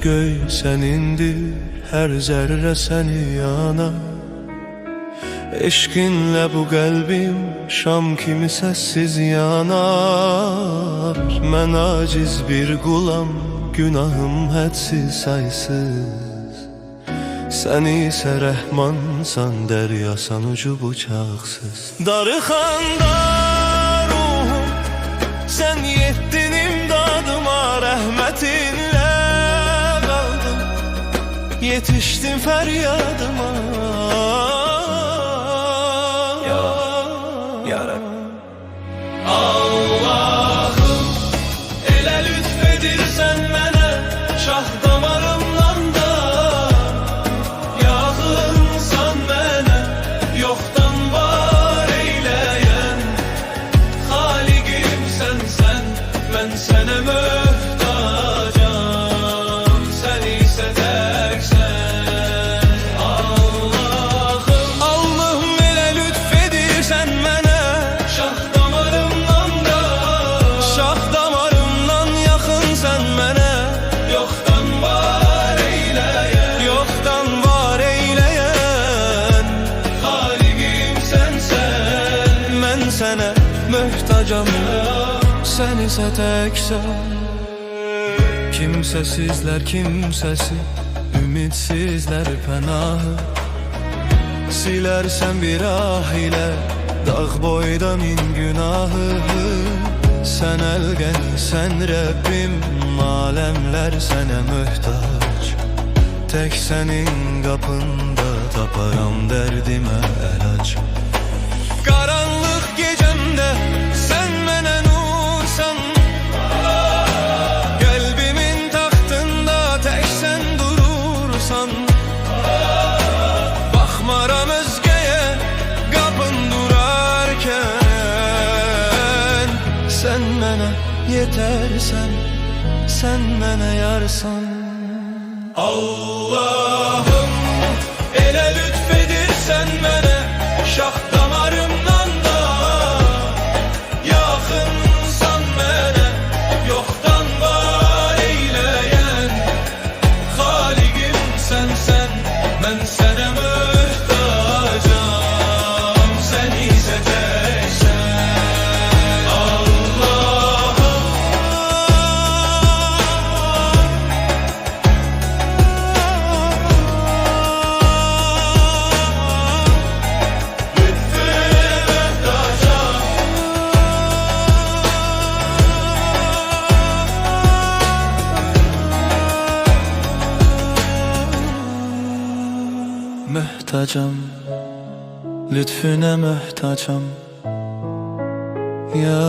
göy senindir, her zerre seni yanar. Eşkinle bu kalbim şam kimi sessiz yanar. Mən aciz bir qulam, günahım hədsiz saysız. Sen ise rəhmansan, dəryasan ucu bucaqsız. Darıxanda ruhum, sen yetdin imdadıma, rəhmətinlə qaldım, yetişdin fəryadıma. Allah'ım, elə lütfedirsən mənə, şah damarımdan da yaxınsan mənə, yoxdan var eyləyən Xaliqim sənsən, mən sənə möhtacam, sən isə təksən. Allah'ım, elə lütfedirsən mənə, şah sənə möhtacam, sən isə təksən. Kimsəsizlər kimsəsi, ümidsizlər pənahı, silərsən bir ah ilə dağ boyda min günahı. Sən əlqəni, sən Rəbbim, aləmlər sənə möhtac. Tək sənin qapında taparam dərdimə əlac. Karanlık gecemde sen mənə nursan, kalbimin taxtında tek sen durursan. Baxmaram özgeye qapın durarken, sen mənə yetersen, sen mənə yarsan. Allah'ım, elə lütfedirsən mənə, şah damarımdan da yaxınsan mənə, yoxdan var eyləyən Xaliqim sənsən, mən sənə möhtacam, sən isə təksən. Allah'ım, möhtacam, lütfüne möhtacam. Ya